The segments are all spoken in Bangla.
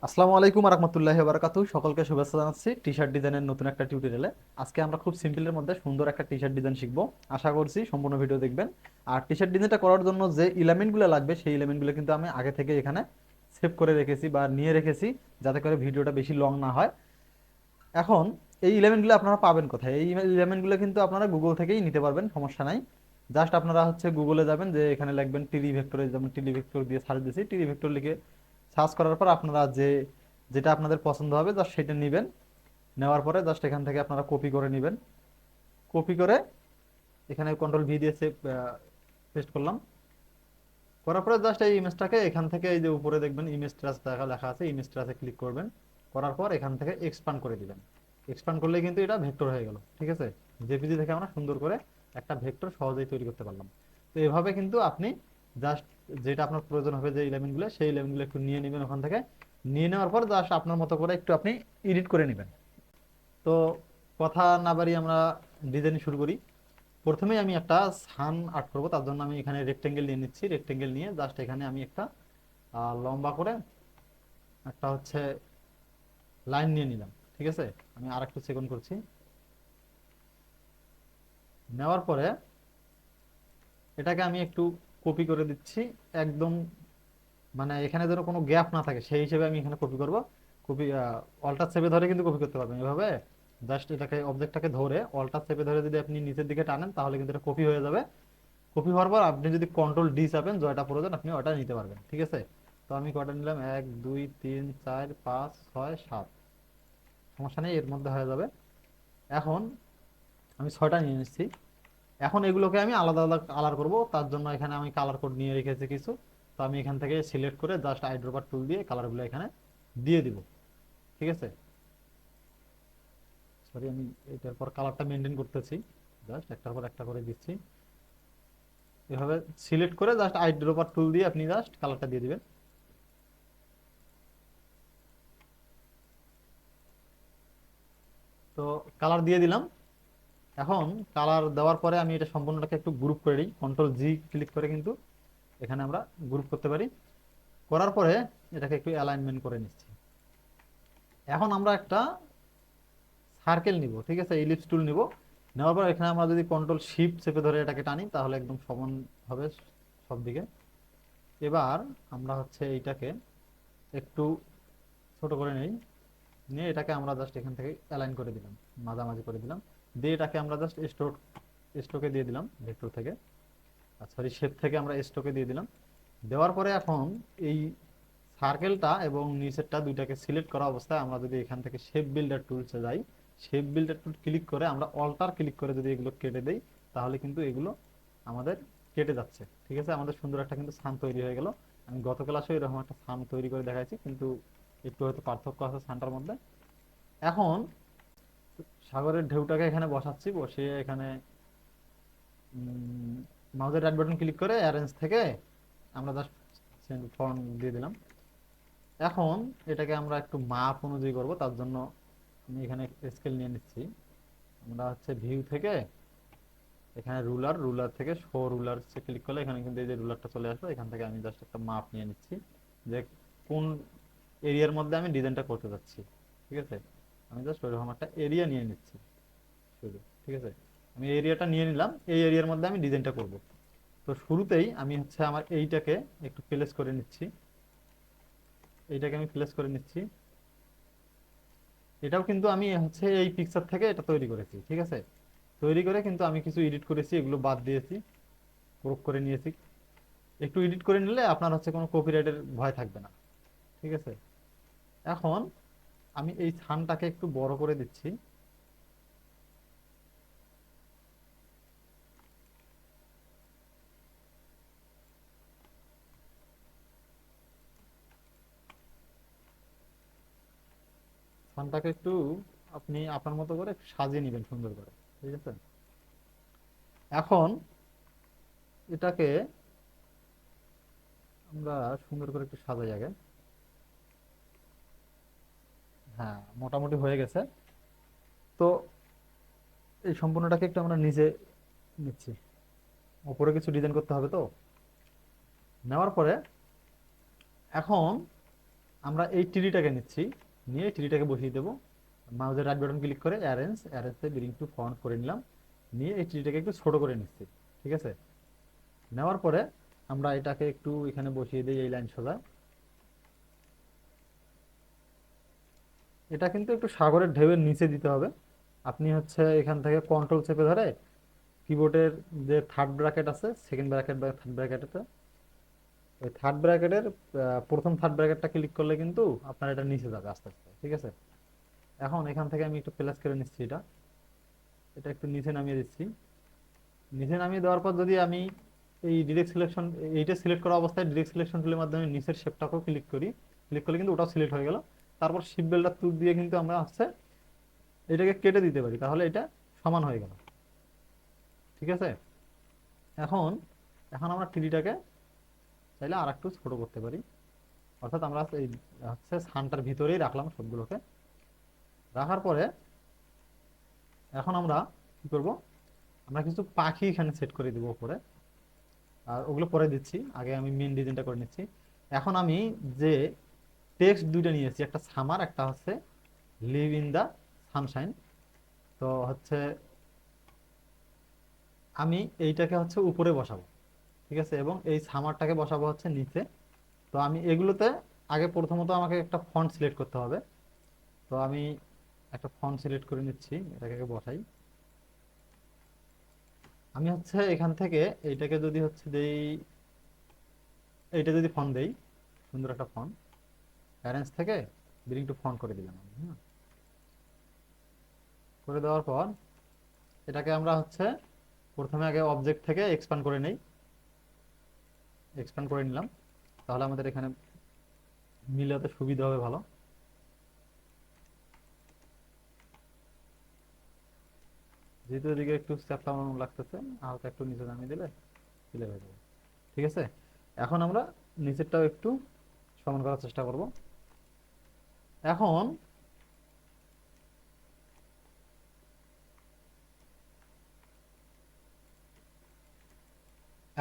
আসসালামু আলাইকুম রাহমাতুল্লাহি ওয়া বারাকাতুহু। সকলকে শুভেচ্ছা জানাচ্ছি টি শার্ট ডিজাইনের নতুন একটা টিউটোরিয়ালে। আজকে আমরা খুব সিম্পলের মধ্যে সুন্দর একটা টি শার্ট ডিজাইন শিখবো। আশা করছি সম্পূর্ণ ভিডিও দেখবেন। আর টি শার্ট ডিজাইনটা করার জন্য যে এলিমেন্টগুলো লাগবে সেই এলিমেন্টগুলো কিন্তু আমি আগে থেকে এখানে সেভ করে রেখেছি বা নিয়ে রেখেছি, যাতে করে ভিডিওটা বেশি লং না হয়। এখন এই এলিমেন্টগুলো আপনারা পাবেন কোথায়? এই এলিমেন্টগুলো কিন্তু আপনারা গুগল থেকেই নিতে পারবেন, সমস্যা নাই। জাস্ট আপনারা গুগলে যাবেন, যে এখানে লিখবেন টিডি ভেক্টরে, যেমন টিডি ভেক্টর দিয়ে সার্চ দিয়েছি, টিডি ভেক্টর লিখে সার্চ করার পর আপনারা যেটা আপনাদের পছন্দ হবে জাস্ট সেটা নেবেন। নেওয়ার পরে জাস্ট এখান থেকে আপনারা কপি করে নেবেন। কপি করে এখানে কন্ট্রোল ভি দিয়ে পেস্ট করলাম। করার পরে জাস্ট এই ইমেজটাকে এখান থেকে, এই যে উপরে দেখবেন ইমেজ ট্রাস লেখা আছে, ইমেজ ট্রাসে ক্লিক করবেন। করার পর এখান থেকে এক্সপান্ড করে দিবেন। এক্সপান্ড করলে কিন্তু এটা ভেক্টর হয়ে গেল, ঠিক আছে। জেপিজি থেকে আমরা সুন্দর করে একটা ভেক্টর সহজেই তৈরি করতে পারলাম। তো এভাবে কিন্তু আপনি জাস্ট যেটা আপনার প্রয়োজন হবে, যে এলিমেন্টগুলো, সেই এলিমেন্টগুলো একটু নিয়ে নেবেন ওখান থেকে। নিয়ে নেওয়ার পর জাস্ট আপনার মতো করে একটু আপনি এডিট করে নেবেন। তো কথা না বাড়িয়ে আমরা ডিজাইন শুরু করি। প্রথমেই আমি একটা সান আর্ট করব, তার জন্য আমি এখানে রেক্টেঙ্গেল নিয়ে নিচ্ছি। রেক্টেঙ্গেল নিয়ে জাস্ট এখানে আমি একটা লম্বা করে একটা লাইন নিয়ে নিলাম, ঠিক আছে। আমি আর একটু সেকেন্ড করছি। নেওয়ার পরে এটাকে আমি একটু কপি করে দিচ্ছি একদম, মানে এখানে যেন কোনো গ্যাপ না থাকে সেই হিসেবে আমি এখানে কপি করব। কপি অল্টার চেপে ধরে কিন্তু কপি করতে পারবেন এভাবে। জাস্ট এটাকে, অবজেক্টটাকে ধরে অল্টার চেপে ধরে যদি আপনি নিচের দিকে টানেন, তাহলে কিন্তু এটা কপি হয়ে যাবে। কপি হওয়ার পর আপনি যদি কন্ট্রোল ডি চাপেন, জয়টা প্রয়োজন আপনি ওটা নিতে পারবেন, ঠিক আছে। তো আমি কয়টা নিলাম, 1 2 3 4 5 6 7, সমস্যা নেই, এর মধ্যে হয়ে যাবে। এখন আমি 6টা নিয়ে নিচ্ছি। এখন এগুলোকে আমি আলাদা আলাদা কালার করব, তার জন্য এখানে আমি কালার কোড নিয়ে রেখেছি কিছু। তো আমি এখান থেকে সিলেক্ট করে জাস্ট আইড্রপার টুল দিয়ে কালারগুলো এখানে দিয়ে দিব, ঠিক আছে। সরি, আমি এটার পর কালারটা মেনটেন করতেছি, জাস্ট একটার পর একটা করে দিচ্ছি। এভাবে সিলেক্ট করে জাস্ট আইড্রপার টুল দিয়ে আপনি জাস্ট কালারটা দিয়ে দিবেন। তো কালার দিয়ে দিলাম। এখন কালার দেওয়ার পরে আমি এটা সম্পূর্ণটাকে একটু গ্রুপ করে দিই, কন্ট্রোল জি ক্লিক করে কিন্তু এখানে আমরা গ্রুপ করতে পারি। করার পরে এটাকে একটু অ্যালাইনমেন্ট করে নিচ্ছি। এখন আমরা একটা সার্কেল নিব, ঠিক আছে, ইলিপস টুল নিব। নেওয়ার পর এখানে আমরা যদি কন্ট্রোল শিফট চেপে ধরে এটাকে টানি, তাহলে একদম সমান হবে সব দিকে। এবার আমরা এইটাকে একটু ছোট করে নেই। নিয়ে এটাকে আমরা জাস্ট এখান থেকে অ্যালাইন করে দিলাম, মাঝামাঝি করে দিলাম। দিয়ে এটাকে আমরা জাস্ট স্ট্রোকে দিয়ে দিলাম ভেক্টর থেকে, সরি শেপ থেকে আমরা স্ট্রোকে দিয়ে দিলাম। দেওয়ার পরে এখন এই সার্কেলটা এবং নিচেরটা দুইটাকে সিলেক্ট করা অবস্থায় আমরা যদি এখান থেকে শেপ বিল্ডার টুলসে যাই, শেপ বিল্ডার টুল ক্লিক করে আমরা অল্টার ক্লিক করে যদি এগুলো কেটে দেই, তাহলে কিন্তু এগুলো আমাদের কেটে যাচ্ছে, ঠিক আছে। আমাদের সুন্দর একটা কিন্তু স্থান তৈরি হয়ে গেল। আমি গত ক্লাসে এরকম একটা স্থান তৈরি করে দেখাইছি, কিন্তু একটু হয়তো পার্থক্য আছে স্থানটার মধ্যে। এখন সাগরের ঢেউটাকে এখানে বসাচ্ছি, বসিয়ে এখানে মাউসের রাইট বাটন ক্লিক করে অ্যারেঞ্জ থেকে আমরা জাস্ট ফন্ট দিয়ে দিলাম। এখন এটাকে আমরা একটু মাপ অনুযায়ী করব, তার জন্য আমি এখানে স্কেল নিয়ে নিচ্ছি। আমরা ভিউ থেকে এখানে রুলার, রুলার থেকে শো রুলার ক্লিক করলে এখানে কিন্তু এই যে রুলারটা চলে আসবে। এখান থেকে আমি জাস্ট একটা মাপ নিয়ে নিচ্ছি, যে কোন এরিয়ার মধ্যে আমি ডিজাইনটা করতে যাচ্ছি, ঠিক আছে। আমি জাস্ট ওইরকম একটা এরিয়া নিয়ে নিচ্ছি শুধু, ঠিক আছে। আমি এরিয়াটা নিয়ে নিলাম, এই এরিয়ার মধ্যে আমি ডিজাইনটা করব। তো শুরুতেই আমি আমার এইটাকে একটু প্লেস করে নিচ্ছি, এইটাকে আমি প্লেস করে নিচ্ছি। এটাও কিন্তু আমি এই পিকচার থেকে এটা তৈরি করেছি, ঠিক আছে। তৈরি করে কিন্তু আমি কিছু এডিট করেছি, এগুলো বাদ দিয়েছি, ক্রপ করে নিয়েছি। একটু এডিট করে নিলে আপনার কোনো কপিরাইটের ভয় থাকবে না, ঠিক আছে। এখন আমি এই স্থানটাকে একটু বড় করে দিচ্ছি। স্থানটাকে একটু আপনি আপনার মতো করে একটু সাজিয়ে নেবেন সুন্দর করে, ঠিক আছে। এখন এটাকে আমরা সুন্দর করে একটু সাজাই আগে। হ্যাঁ, মোটামুটি হয়ে গেছে। তো এই সম্পূর্ণটাকে একটু আমরা নিচে নিচ্ছি, উপরে কিছু ডিজাইন করতে হবে। তো নেওয়ার পরে এখন আমরা এই ট্রিটাকে নিচ্ছি, নিয়ে ট্রিটাকে বসিয়ে দেবো। মাউসের রাইট বাটন ক্লিক করে অ্যারেঞ্জে ব্রিং টু ফ্রন্ট করে নিলাম, নিয়ে এই ট্রিটাকে একটু ছোট করে নিচ্ছি। ঠিক আছে, নেওয়ার পরে আমরা এটাকে একটু এখানে বসিয়ে দিই এই লাইন সোজা। এটা কিন্তু একটু সাগরের ঢেউয়ের নিচে দিতে হবে। আপনি হচ্ছে এখান থেকে কন্ট্রোল চেপে ধরে কিবোর্ডের যে থার্ড ব্র্যাকেট আছে, সেকেন্ড ব্র্যাকেট বা থার্ড ব্র্যাকেটে, ওই থার্ড ব্র্যাকেটের প্রথম থার্ড ব্র্যাকেটটা ক্লিক করলে কিন্তু আপনার এটা নিচে যাবে আস্তে আস্তে। ঠিক আছে, এখন এখান থেকে আমি একটু প্লাস করে নিচ্ছি, এটা এটা একটু নিচে নামিয়ে দিচ্ছি। নিচে নামিয়ে দেওয়ার পর যদি আমি এই ডিরেক্ট সিলেকশন, এইটা সিলেক্ট করা অবস্থায় ডিরেক্ট সিলেকশন টুলের মাধ্যমে নিচের শেপটাকেও ক্লিক করি, ক্লিক করলে কিন্তু ওটাও সিলেক্ট হয়ে গেল। তারপর শিপ বেলটা তুল দিয়ে কিন্তু আমরা হচ্ছে এটাকে কেটে দিতে পারি, তাহলে এটা সমান হয়ে গেল। ঠিক আছে, এখন এখন আমরা ট্রিটাকে চাইলে আর একটু ছোট করতে পারি, অর্থাৎ আমরা এই হচ্ছে স্থানটার ভিতরেই রাখলাম সবগুলোকে। রাখার পরে এখন আমরা কি করব, আমরা কিছু পাখি এখানে সেট করে দিব উপরে, আর ওগুলো পরে দিচ্ছি, আগে আমি মেন ডিজাইনটা করে নিচ্ছি। এখন আমি যে টেক্সট দুইটা নিয়েছি, একটা সামার, একটা হচ্ছে লিভ ইন দা সানশাইন। তো হচ্ছে আমি এইটাকে হচ্ছে উপরে বসাবো। ঠিক আছে, এবং এই সামারটাকে বসাবো হচ্ছে নিচে। তো আমি এগুলোতে আগে প্রথমত আমাকে একটা ফন্ট সিলেক্ট করতে হবে। তো আমি একটা ফন্ট সিলেক্ট করে নিচ্ছি, এটাকে আগে বসাই। আমি হচ্ছে এখান থেকে এইটাকে যদি হচ্ছে দেই, এইটা যদি ফন্ট দেই, সুন্দর একটা ফন্ট, অ্যারেঞ্জ থেকে ব্রিং টু ফন্ট করে দিলাম আমি। হ্যাঁ, করে দেওয়ার পর এটাকে আমরা হচ্ছে প্রথমে আগে অবজেক্ট থেকে এক্সপ্যান্ড করে নেই, এক্সপ্যান্ড করে নিলাম, তাহলে আমাদের এখানে মিলাতে সুবিধা হবে ভালো। যেহেতু এদিকে একটু চ্যাপটা লাগতেছে, হালকা একটু নিচে নামিয়ে দিলে ক্লিয়ার হয়ে যাবে। ঠিক আছে, এখন আমরা নিচেরটাও একটু সমান করার চেষ্টা করব। এখন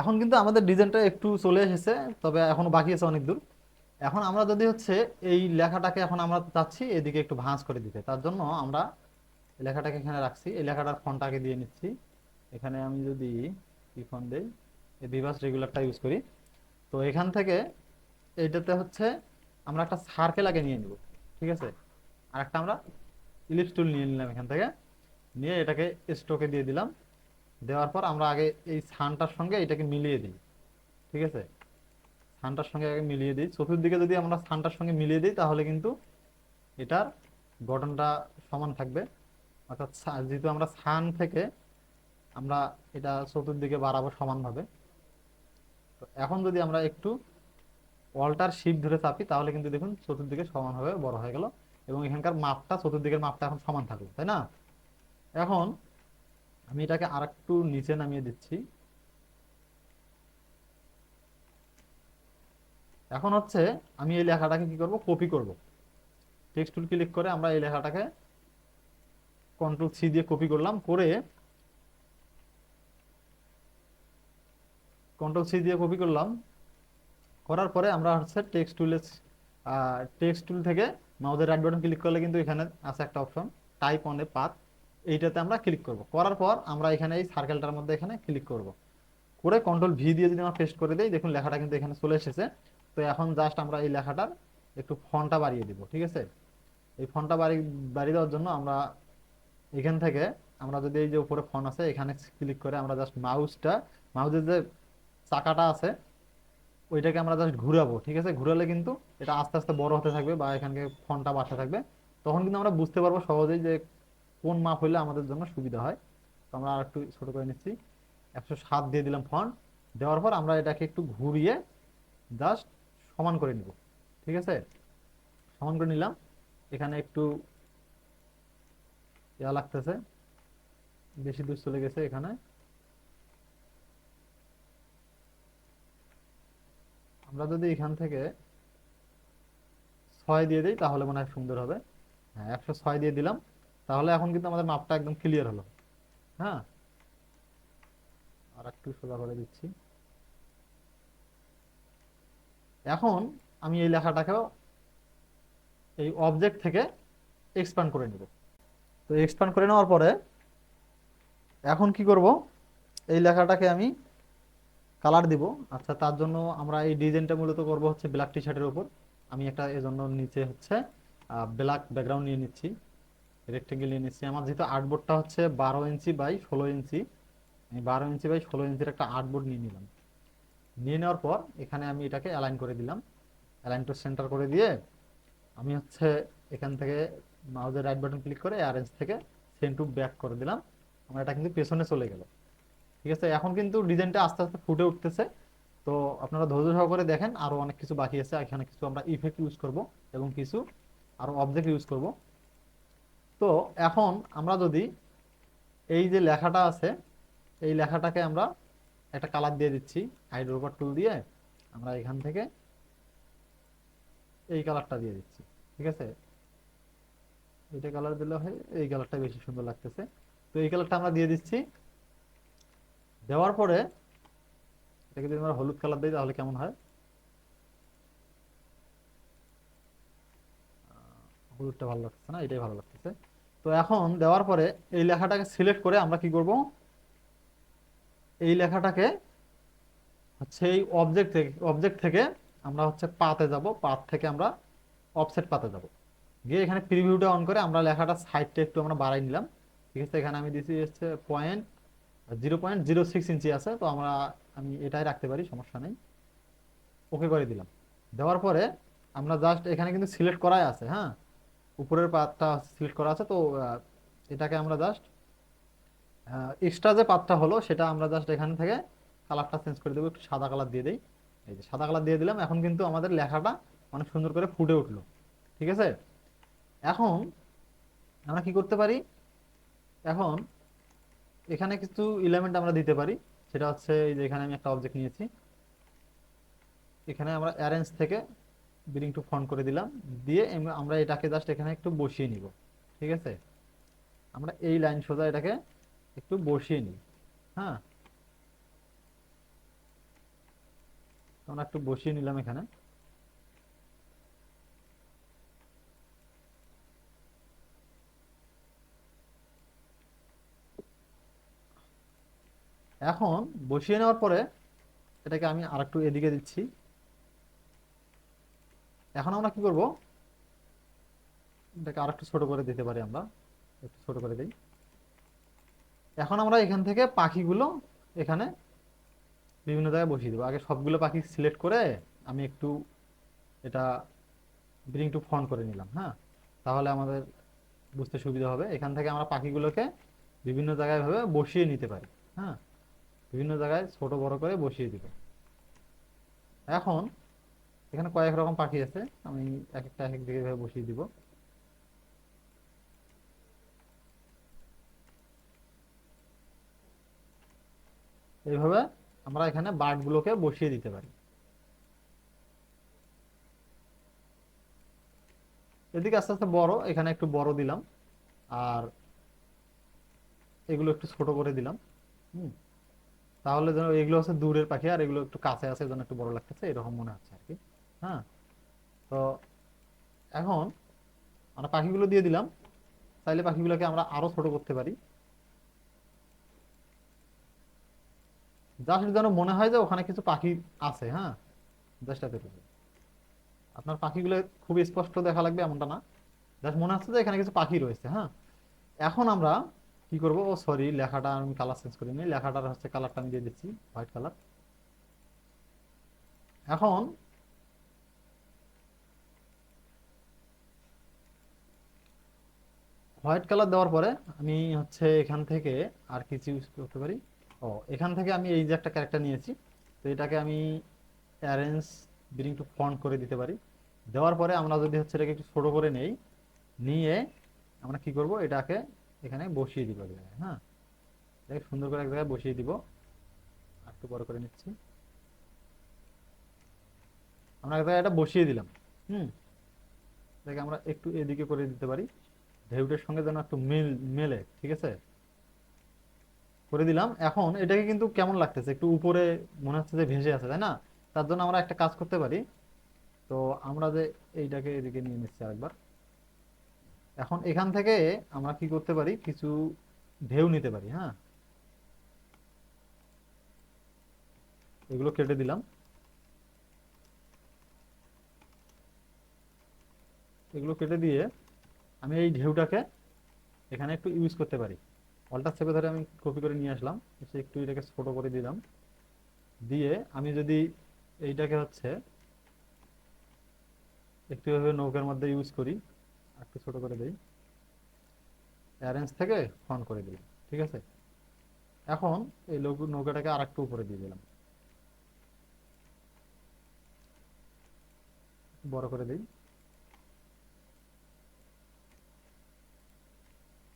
এখন কিন্তু আমাদের ডিজাইনটা একটু চলে এসেছে, তবে এখনো বাকি আছে অনেক দূর। এখন আমরা যদি হচ্ছে এই লেখাটাকে এখন আমরা চাচ্ছি এদিকে একটু ভাঁজ করে দিতে, তার জন্য আমরা এই লেখাটাকে এখানে রাখছি, এই লেখাটার ফন্টটাকে দিয়ে নিচ্ছি। এখানে আমি যদি কি ফন্ট দেই, এই ভিভাস রেগুলারটা ইউজ করি। তো এখান থেকে এইটাতে হচ্ছে আমরা একটা সার্কেল আগে নিয়ে নিব। ঠিক আছে, আর একটা আমরা ইলিপস টুল নিয়ে নিলাম এখান থেকে, নিয়ে এটাকে স্ট্রোকে দিয়ে দিলাম। দেওয়ার পর আমরা আগে এই স্থানটার সঙ্গে এটাকে মিলিয়ে দিই। ঠিক আছে, স্থানটার সঙ্গে আগে মিলিয়ে দিই, চতুর্দিকে যদি আমরা স্থানটার সঙ্গে মিলিয়ে দিই তাহলে কিন্তু এটার গঠনটা সমান থাকবে। অর্থাৎ যেহেতু আমরা স্থান থেকে আমরা এটা চতুর্দিকে বাড়াবো সমানভাবে। তো এখন যদি আমরা একটু অল্টার শিফট ধরে চাপি তাহলে কিন্তু দেখুন চতুর্দিকে সমানভাবে বড় হয়ে গেল, এবং এখানকার মাপটা, চতুর্দিকের মাপটা এখন সমান থাকলো, তাই না? এখন আমি এটাকে আর একটু নিচে নামিয়ে দিচ্ছি। এখন হচ্ছে আমি এই লেখাটাকে কি করব, কপি করব। টেক্সট টুল ক্লিক করে আমরা এই লেখাটাকে কন্ট্রোল সি দিয়ে কপি করলাম, করে কন্ট্রোল সি দিয়ে কপি করলাম, করার পরে আমরা হচ্ছে টেক্সট টুল থেকে মাউসের রাইট বাটন ক্লিক করলে কিন্তু এখানে আছে একটা option, type on a path. এইটাতে আমরা ক্লিক করব, করার পর আমরা এখানে এই সার্কেলটার মধ্যে এখানে ক্লিক করব, করে কন্ট্রোল ভি দিয়ে যদি আমরা পেস্ট করে দিই, দেখুন লেখাটা কিন্তু এখানে চলে এসেছে। তো এখন জাস্ট আমরা এই লেখাটার একটু ফন্টটা বাড়িয়ে দিব। ঠিক আছে, এই ফন্টটা বাড়িয়ে দেওয়ার জন্য আমরা এখান থেকে, আমরা যদি এই যে উপরে ফন্ট আছে এখানে ক্লিক করে আমরা জাস্ট মাউসের যে চাকাটা আছে ওইটাকে আমরা জাস্ট ঘুরাবো। ঠিক আছে, ঘুরালে কিন্তু এটা আস্তে আস্তে বড় হতে থাকবে বা এখানে ফন্টটা বাড়তে থাকবে। তখন কিন্তু আমরা বুঝতে পারবো সহজেই যে কোন মাপ হইলে আমাদের জন্য সুবিধা হয়। তো আমরা আর একটু ছোট করে নিচ্ছি, 107 দিয়ে দিলাম ফন্ট। দেওয়ার পর আমরা এটাকে একটু ঘুরিয়ে জাস্ট সমান করে নিব। ঠিক আছে, সমান করে নিলাম। এখানে একটু ইয়া লাগতেছে, বেশি দূর চলে গেছে এখানে। আমরা যদি এখান থেকে 6 দিয়ে দিই তাহলে মনে হয় সুন্দর হবে। হ্যাঁ, 106 দিয়ে দিলাম, তাহলে এখন কিন্তু আমাদের মাপটা একদম ক্লিয়ার হলো। হ্যাঁ, আর একটু সোজা করে দিচ্ছি। এখন আমি এই লেখাটাকেও এই অবজেক্ট থেকে এক্সপ্যান্ড করে নিব। তো এক্সপ্যান্ড করে নেওয়ার পরে এখন কি করব, এই লেখাটাকে আমি কালার দিব। আচ্ছা, তার জন্য আমরা এই ডিজাইনটা মূলত করব হচ্ছে ব্ল্যাক টি শার্টের উপর। আমি একটা এজন্য নিচে হচ্ছে ব্ল্যাক ব্যাকগ্রাউন্ড নিয়ে নিচ্ছি, রেক্টেঙ্গেল নিয়ে নিচ্ছি। আমার যেহেতু আর্টবোর্ডটা হচ্ছে 12 ইঞ্চি বাই 16 ইঞ্চি, আমি 12 ইঞ্চি বাই 16 ইঞ্চির একটা আর্টবোর্ড নিয়ে নিলাম। নিয়ে নেওয়ার পর এখানে আমি এটাকে অ্যালাইন করে দিলাম। অ্যালাইন টু সেন্টার করে দিয়ে আমি হচ্ছে এখান থেকে মাউসের রাইট বাটন ক্লিক করে অ্যারেঞ্জ থেকে সেন্ড টু ব্যাক করে দিলাম। আমার এটা কিন্তু পেছনে চলে গেল। ঠিক আছে, এখন কিন্তু ডিজাইনটা আস্তে আস্তে ফুটে উঠতেছে। তো আপনারা ধৈর্য সহকারে দেখেন, আরো অনেক কিছু বাকি আছে। এখানে কিছু আমরা ইফেক্ট ইউজ করব এবং কিছু আরো অবজেক্ট ইউজ করব। তো এখন আমরা যদি এই যে লেখাটা আছে, এই লেখাটাকে আমরা একটা কালার দিয়ে দিচ্ছি। আইড্রপার টুল দিয়ে আমরা এখান থেকে এই কালারটা দিয়ে দিচ্ছি। ঠিক আছে, এটা কালার দিলে হয়, এই কালারটা বেশি সুন্দর লাগতেছে। তো এই কালারটা আমরা দিয়ে দিচ্ছি। দেওয়ার পরে এটাকে যদি আমরা হলুদ কালার দিই তাহলে কেমন হয়? হলুদটা ভালো লাগতেছে না, এটাই ভালো লাগতেছে। তো এখন দেওয়ার পরে এই লেখাটাকে সিলেক্ট করে আমরা কি করব, এই লেখাটাকে হচ্ছে এই অবজেক্ট থেকে আমরা হচ্ছে পাতে যাব। পাত থেকে আমরা অফসেট পাতে যাব। গিয়ে এখানে প্রিভিউটা অন করে আমরা লেখাটা সাইডটা একটু আমরা বাড়াই নিলাম। ঠিক আছে, এখানে আমি দিচ্ছি হচ্ছে 0.06 ইঞ্চি আছে, তো আমি এটাই রাখতে পারি, সমস্যা নেই। ওকে করে দিলাম। দেওয়ার পরে আমরা জাস্ট এখানে কিন্তু সিলেক্ট করাই আছে, হ্যাঁ, উপরের পাতটা সিলেক্ট করা আছে। তো এটাকে আমরা জাস্ট এক্সট্রা যে পাতটা হলো সেটা আমরা জাস্ট এখান থেকে কালারটা চেঞ্জ করে দেবো, একটু সাদা কালার দিয়ে দেই। এই যে সাদা কালার দিয়ে দিলাম। এখন কিন্তু আমাদের লেখাটা অনেক সুন্দর করে ফুটে উঠলো। ঠিক আছে, এখন আমরা কি করতে পারি, এখন এখানে কিছু এলিমেন্ট আমরা দিতে পারি। সেটা হচ্ছে এই যে এখানে আমি একটা অবজেক্ট নিয়েছি, এখানে আমরা অ্যারেঞ্জ থেকে ব্রিং টু ফ্রন্ট করে দিলাম। দিয়ে আমরা এটাকে জাস্ট এখানে একটু বসিয়ে নিব। ঠিক আছে, আমরা এই লাইন সোজা এটাকে একটু বসিয়ে নিই। হ্যাঁ, আমরা একটু বসিয়ে নিলাম এখানে। এখন বসিয়ে নেওয়ার পরে এটাকে আমি আরেকটু এদিকে দিচ্ছি। এখন আমরা কি করব, এটাকে আরেকটু ছোট করে দিতে পারি, আমরা একটু ছোট করে দিই। এখন আমরা এখান থেকে পাখিগুলো এখানে বিভিন্ন জায়গায় বসিয়ে দেবো। আগে সবগুলো পাখি সিলেক্ট করে আমি একটু এটা ব্রিং টু ফ্রন্ট করে নিলাম। হ্যাঁ, তাহলে আমাদের বুঝতে সুবিধা হবে। এখান থেকে আমরা পাখিগুলোকে বিভিন্ন জায়গায় ভাবে বসিয়ে নিতে পারি। হ্যাঁ, বিভিন্ন জায়গায় ছোট বড় করে বসিয়ে দিব। এখন এখানে কয়েক রকম পাখি আছে, আমি এক একটা এক এক দিকে ভাবে বসিয়ে দিব। এইভাবে আমরা এখানে বার্ড গুলোকে বসিয়ে দিতে পারি। এদিকে আস্তে আস্তে বড়, এখানে একটু বড় দিলাম, আর এগুলো একটু ছোট করে দিলাম। হুম, তাহলে যেন এগুলো হচ্ছে দূরের পাখি আর এগুলো একটু কাছে আছে, যেন একটু বড় লাগতেছে, এরকম মনে হচ্ছে আর কি। হ্যাঁ, তো এখন আমরা পাখিগুলো দিয়ে দিলাম। চাইলে পাখিগুলোকে আমরা আরো ছোট করতে পারি, জাস্ট যেন মনে হয় যে ওখানে কিছু পাখি আছে। হ্যাঁ, জাস্ট এতটুকু। আপনার পাখিগুলো খুব স্পষ্ট দেখা লাগবে এমনটা না, জাস্ট মনে হচ্ছে যে এখানে কিছু পাখি রয়েছে। হ্যাঁ, এখন আমরা কি করব, ও সরি, লেখাটা আমি কালার চেঞ্জ করিনি, লেখাটার হচ্ছে কালারটা আমি দিয়ে দিচ্ছি হোয়াইট কালার। এখন হোয়াইট কালার দেওয়ার পরে আমি হচ্ছে এখান থেকে আর কিছু ইউজ করতে পারি। ও, এখান থেকে আমি এই যে একটা ক্যারেক্টার নিয়েছি, তো এটাকে আমি অ্যারেঞ্জ ব্রিং টু ফ্রন্ট করে দিতে পারি। দেওয়ার পরে আমরা যদি হচ্ছে এটাকে একটু ছোট করে নেই, নিয়ে আমরা কি করব, এটাকে এখানে বসিয়ে দিব এক জায়গায়। হ্যাঁ, এটাকে সুন্দর করে এক জায়গায় বসিয়ে দিব। আর একটু বড় করে নিচ্ছি, আমরা এক জায়গায় এটা বসিয়ে দিলাম। হুম, এটাকে আমরা একটু এদিকে করে দিতে পারি, ঢেউটের সঙ্গে যেন একটু মেলে। ঠিক আছে, করে দিলাম। এখন এটাকে কিন্তু কেমন লাগতেছে, একটু উপরে মনে হচ্ছে যে ভেসে আছে, তাই না? তার জন্য আমরা একটা কাজ করতে পারি, তো আমরা যে এইটাকে এদিকে নিয়ে নিচ্ছি আরেকবার। এখন এখান থেকে আমরা কি করতে পারি, কিছু ঢেউ নিতে পারি। হ্যাঁ, এগুলো কেটে দিলাম। এগুলো কেটে দিয়ে আমি এই ঢেউটাকে এখানে একটু ইউজ করতে পারি। অল্টার চেপে ধরে আমি কপি করে নিয়ে আসলাম, এসে একটু এটাকে ছোট করে দিলাম। দিয়ে আমি যদি এইটাকে হচ্ছে একটু এভাবে নৌকার মধ্যে ইউজ করি, একটু ছোট করে দেই, অ্যারেঞ্জ থেকে ফন করে দিলাম। ঠিক আছে, এখন এই নৌকাটাকে আর একটু উপরে দিয়ে দিলাম, বড় করে দিই।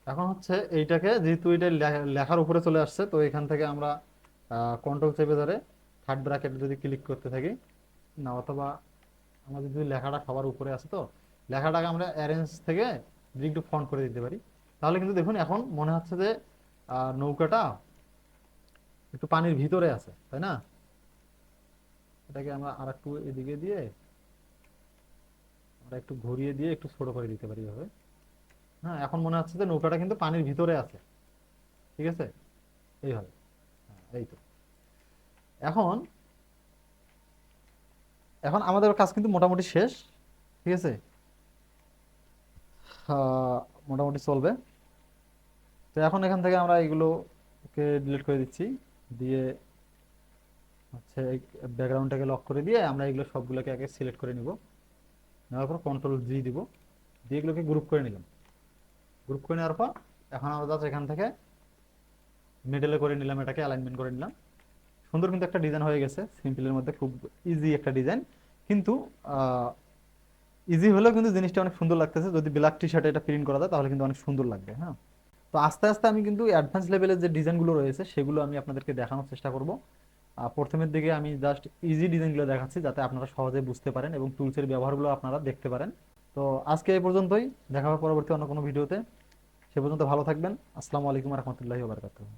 এখন হচ্ছে এইটাকে যেহেতু এটা লেখার উপরে চলে আসছে, তো এখান থেকে আমরা কন্ট্রোল চেপে ধরে থার্ড ব্র্যাকেট যদি ক্লিক করতে থাকি, না অথবা আমাদের যদি লেখাটা সবার উপরে আছে, তো লেখাটাকে আমরা অ্যারেঞ্জ থেকে যদি একটু ফন্ট করে দিতে পারি, তাহলে কিন্তু দেখুন এখন মনে হচ্ছে যে নৌকাটা একটু পানির ভিতরে আছে, তাই না? এটাকে আমরা আর একটু এদিকে দিয়ে আমরা একটু ঘুরিয়ে দিয়ে একটু ছোট করে দিতে পারি এভাবে। হ্যাঁ, এখন মনে হচ্ছে যে নৌকাটা কিন্তু পানির ভিতরে আছে। ঠিক আছে, এইভাবে। হ্যাঁ, এই তো। এখন এখন আমাদের কাজ কিন্তু মোটামুটি শেষ। ঠিক আছে, আহ, মোটামুটি চলবে। তো এখন এখান থেকে আমরা এগুলোকে ডিলিট করে দিচ্ছি। দিয়ে হচ্ছে ব্যাকগ্রাউন্ডটাকে লক করে দিয়ে আমরা এগুলো সবগুলোকে আগে সিলেক্ট করে নিব। নেওয়ার পর কন্ট্রোল জি দিব, দিয়ে এগুলোকে গ্রুপ করে নিলাম। গ্রুপ করে নেওয়ার পর এখন আমরা জাস্ট এখান থেকে মিডলে করে নিলাম, এটাকে অ্যালাইনমেন্ট করে নিলাম। সুন্দর কিন্তু একটা ডিজাইন হয়ে গেছে, সিম্পলের মধ্যে খুব ইজি একটা ডিজাইন। কিন্তু ইজি হলেও কিন্তু জিনিসটা অনেক সুন্দর লাগতেছে। যদি ব্ল্যাক টি শার্টে এটা প্রিন্ট করা যায় তাহলে কিন্তু অনেক সুন্দর লাগবে। হ্যাঁ, তো আস্তে আস্তে আমি কিন্তু অ্যাডভান্স লেভেলের যে ডিজাইনগুলো রয়েছে সেগুলো আমি আপনাদেরকে দেখানোর চেষ্টা করব। প্রথমের দিকে আমি জাস্ট ইজি ডিজাইনগুলো দেখাচ্ছি, যাতে আপনারা সহজে বুঝতে পারেন এবং টুলসের ব্যবহারগুলো আপনারা দেখতে পারেন। তো আজকে এই পর্যন্তই, দেখা হবে পরবর্তী অন্য কোনো ভিডিওতে। সে পর্যন্ত ভালো থাকবেন। আসসালামু আলাইকুম রহমতুল্লাহি ওয়া বারাকাতুহু।